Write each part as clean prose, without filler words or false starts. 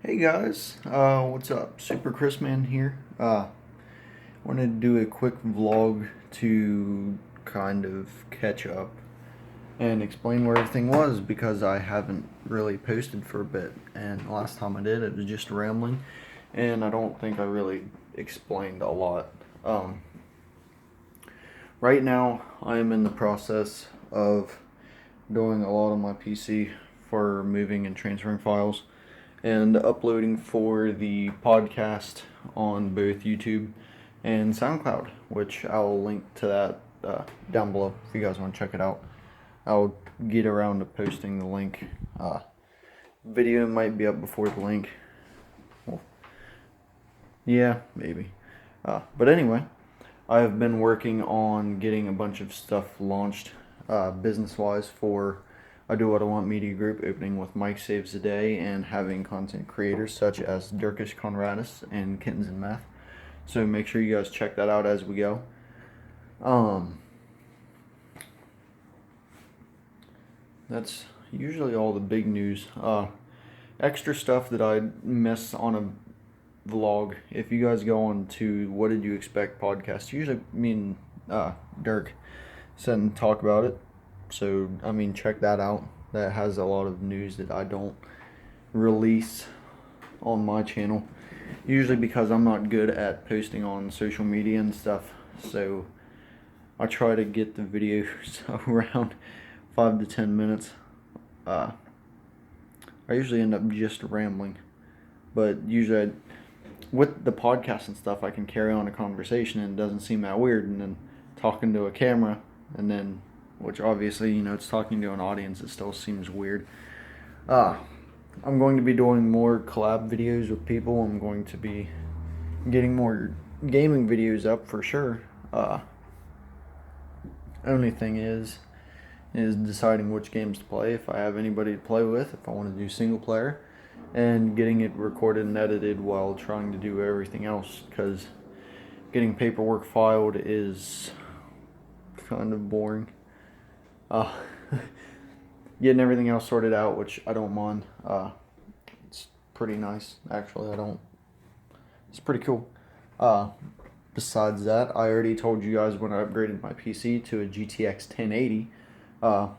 Hey guys, what's up? Super Chris Man here. Wanted to do a quick vlog to kind of catch up and explain where everything was because I haven't really posted for a bit, and the last time I did it was just rambling, and I don't think I really explained a lot. Um, right now, I am in the process of doing a lot on my PC for moving and transferring files and uploading for the podcast on both YouTube and SoundCloud, which I'll link to that down below if you guys want to check it out. I'll get around to posting the link. Video might be up before the link. Well, yeah, maybe. But anyway, I've been working on getting a bunch of stuff launched business-wise for I Do What I Want Media Group, opening with Mike Saves the Day and having content creators such as Dirkish Conradis and Kittens and Math. So make sure you guys check that out as we go. That's usually all the big news. Extra stuff that I miss on a vlog. If you guys go on to What Did You Expect podcast, usually me and Dirk sit and talk about it. So, I mean, check that out. That has a lot of news that I don't release on my channel. Usually because I'm not good at posting on social media and stuff. So, I try to get the videos around 5 to 10 minutes. I usually end up just rambling. But usually, with the podcast and stuff, I can carry on a conversation and it doesn't seem that weird. And then talking to a camera, and then which obviously, it's talking to an audience, it still seems weird. I'm going to be doing more collab videos with people. I'm going to be getting more gaming videos up for sure. Only thing is deciding which games to play, if I have anybody to play with, if I want to do single player, and getting it recorded and edited while trying to do everything else, because getting paperwork filed is kind of boring. Uh, Getting everything else sorted out, which I don't mind. It's pretty nice, actually. It's pretty cool. Besides that, I already told you guys when I upgraded my PC to a GTX 1080. I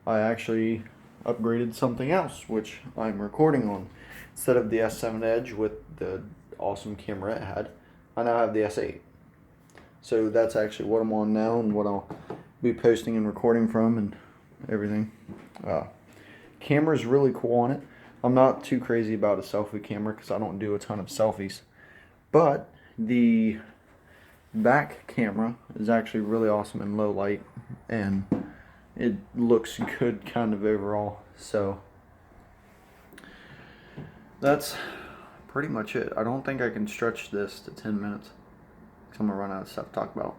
actually upgraded something else, which I'm recording on. Instead of the S7 Edge with the awesome camera it had, I now have the S8. So that's actually what I'm on now and what I'll be posting and recording from and everything. Camera's really cool on it. I'm not too crazy about a selfie camera because I don't do a ton of selfies. But the back camera is actually really awesome in low light and it looks good kind of overall. So that's pretty much it. I don't think I can stretch this to 10 minutes because I'm going to run out of stuff to talk about.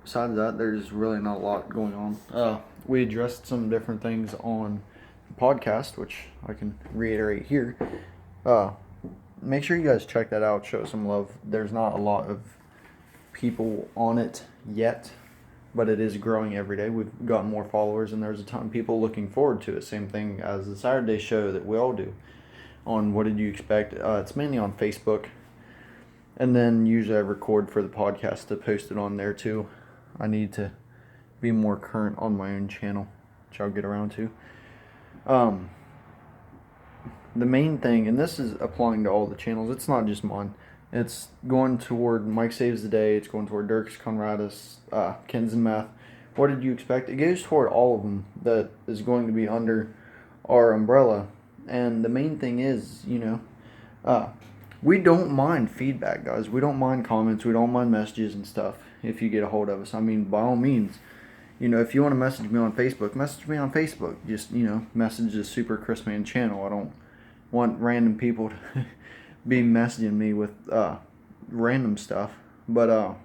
Besides that, there's really not a lot going on. We addressed some different things on the podcast, which I can reiterate here. Make sure you guys check that out, show some love. There's not a lot of people on it yet, but it is growing every day. We've got more followers, and there's a ton of people looking forward to it. Same thing as the Saturday show that we all do on What Did You Expect? It's mainly on Facebook, and then usually I record for the podcast to post it on there too. I need to be more current on my own channel, which I'll get around to. The main thing, and this is applying to all the channels, it's not just mine. It's going toward Mike Saves the Day, it's going toward Dirks Conradis, Kittens and Math. What did you expect? It goes toward all of them that is going to be under our umbrella. And the main thing is, we don't mind feedback, guys. We don't mind comments. We don't mind messages and stuff if you get a hold of us. I mean, by all means, if you want to message me on Facebook, message me on Facebook. Just, message the Super Chris Man channel. I don't want random people to be messaging me with random stuff. But,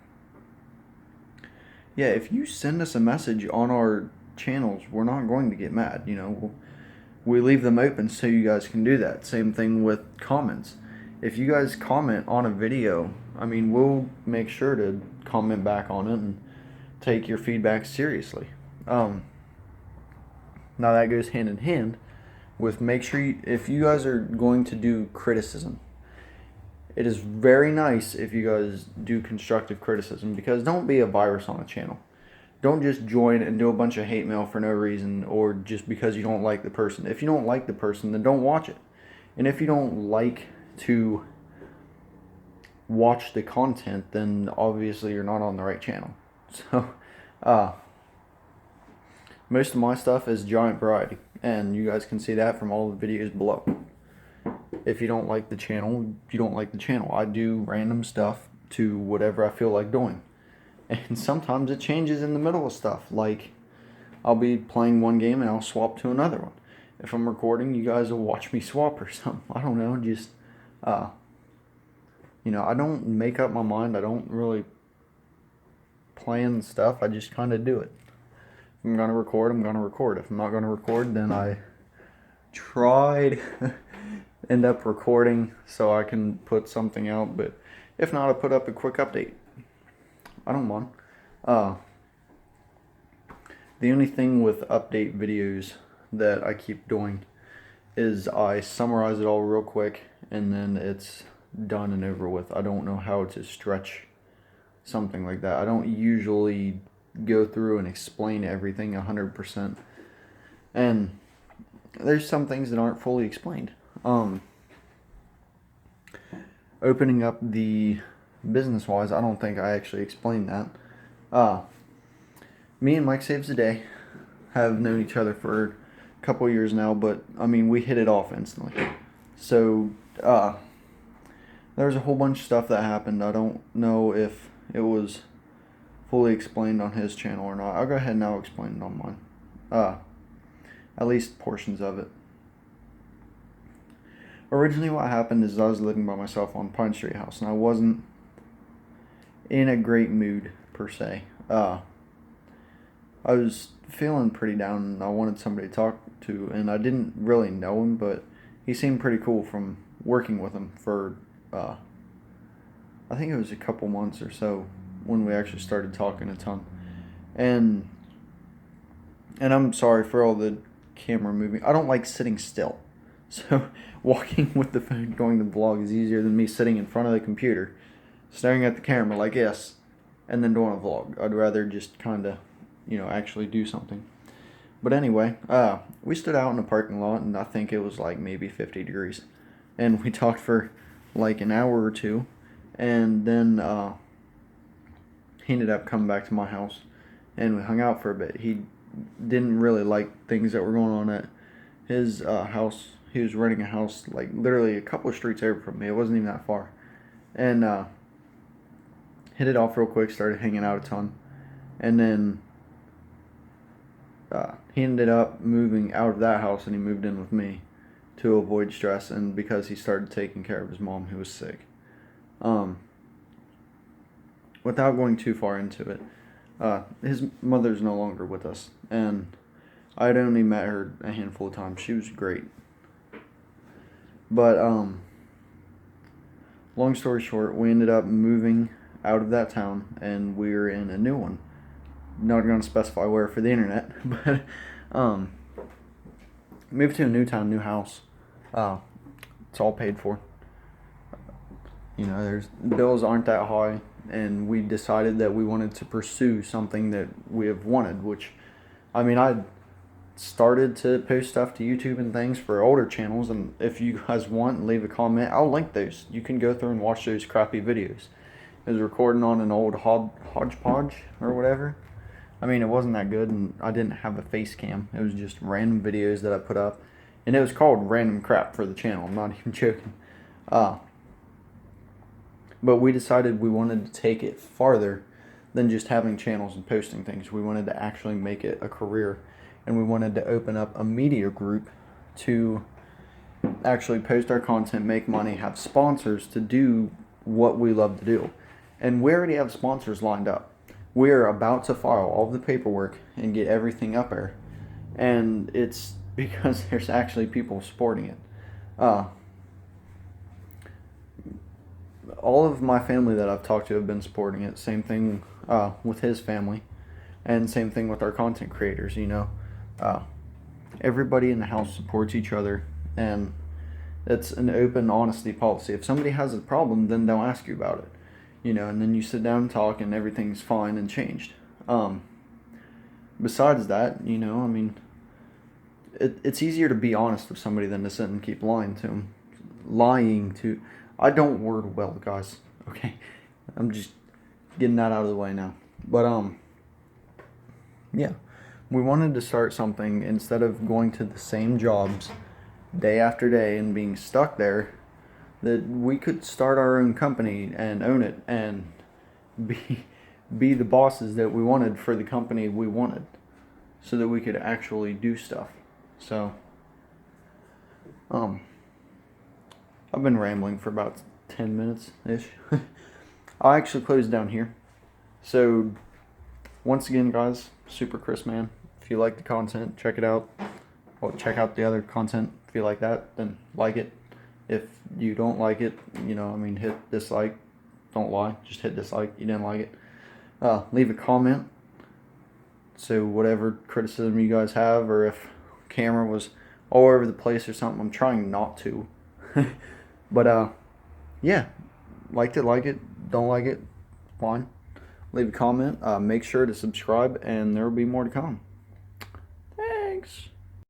yeah, if you send us a message on our channels, we're not going to get mad. We leave them open so you guys can do that. Same thing with comments. If you guys comment on a video, we'll make sure to comment back on it and take your feedback seriously. Now that goes hand in hand with make sure if you guys are going to do criticism, it is very nice if you guys do constructive criticism, because don't be a virus on a channel. Don't just join and do a bunch of hate mail for no reason, or just because you don't like the person. If you don't like the person, then don't watch it. And if you don't like to watch the content, then obviously you're not on the right channel. So, most of my stuff is giant variety, and you guys can see that from all the videos below. If you don't like the channel, you don't like the channel. I do random stuff to whatever I feel like doing. And sometimes it changes in the middle of stuff. Like, I'll be playing one game and I'll swap to another one. If I'm recording, you guys will watch me swap or something. I don't know, just, I don't make up my mind. I don't really plan stuff. I just kind of do it. If I'm going to record, I'm going to record. If I'm not going to record, then I try to end up recording so I can put something out. But if not, I'll put up a quick update. I don't mind. The only thing with update videos that I keep doing is I summarize it all real quick and then it's done and over with. I don't know how to stretch something like that. I don't usually go through and explain everything 100%. And there's some things that aren't fully explained. Opening up the business-wise, I don't think I actually explained that. Me and Mike Saves the Day have known each other for a couple years now, but I mean, we hit it off instantly. So, there's a whole bunch of stuff that happened. I don't know if it was fully explained on his channel or not. I'll go ahead and I'll explain it on mine. At least portions of it. Originally what happened is I was living by myself on Pine Street House, and I wasn't in a great mood, per se. I was feeling pretty down, and I wanted somebody to talk to, and I didn't really know him, but he seemed pretty cool from working with him for, I think it was a couple months or so when we actually started talking a ton. And I'm sorry for all the camera moving. I don't like sitting still. So walking with the phone during the vlog is easier than me sitting in front of the computer, staring at the camera like this, and then doing a vlog. I'd rather just kind of, actually do something. But anyway, we stood out in the parking lot, and I think it was like maybe 50 degrees. And we talked for like an hour or two, and then he ended up coming back to my house, and we hung out for a bit. He didn't really like things that were going on at his house. He was renting a house like literally a couple of streets over from me. It wasn't even that far. And hit it off real quick, started hanging out a ton. And then he ended up moving out of that house and he moved in with me to avoid stress, and because he started taking care of his mom who was sick. Without going too far into it, his mother's no longer with us, and I'd only met her a handful of times. She was great. But, long story short, we ended up moving out of that town, and we're in a new one. Not going to specify where for the internet, but, moved to a new town, new house. It's all paid for. There's bills aren't that high, and we decided that we wanted to pursue something that we have wanted, which, I started to post stuff to YouTube and things for older channels, and if you guys want, leave a comment. I'll link those. You can go through and watch those crappy videos. I was recording on an old Hodgepodge or whatever. It wasn't that good, and I didn't have a face cam. It was just random videos that I put up, and it was called Random Crap for the channel. I'm not even joking. But we decided we wanted to take it farther than just having channels and posting things. We wanted to actually make it a career, and we wanted to open up a media group to actually post our content, make money, have sponsors to do what we love to do. And we already have sponsors lined up. We're about to file all the paperwork and get everything up there. And it's because there's actually people supporting it. All of my family that I've talked to have been supporting it. Same thing with his family. And same thing with our content creators, everybody in the house supports each other, and it's an open honesty policy. If somebody has a problem, then they'll ask you about it, and then you sit down and talk, and everything's fine and changed. Besides that, I mean, it's easier to be honest with somebody than to sit and keep lying to them. I don't word well, guys. Okay, I'm just getting that out of the way now. But yeah, we wanted to start something instead of going to the same jobs day after day and being stuck there. That we could start our own company and own it and be the bosses that we wanted for the company we wanted, so that we could actually do stuff. So, I've been rambling for about 10 minutes ish. I'll actually close down here. So, once again, guys, Super Chris Man. If you like the content, check it out. Well, check out the other content. If you like that, then like it. If you don't like it, hit dislike. Don't lie. Just hit dislike. You didn't like it. Leave a comment. So whatever criticism you guys have, or if camera was all over the place or something, I'm trying not to. But yeah, liked it, like it, don't like it, fine. Leave a comment. Make sure to subscribe, and there will be more to come. Thanks.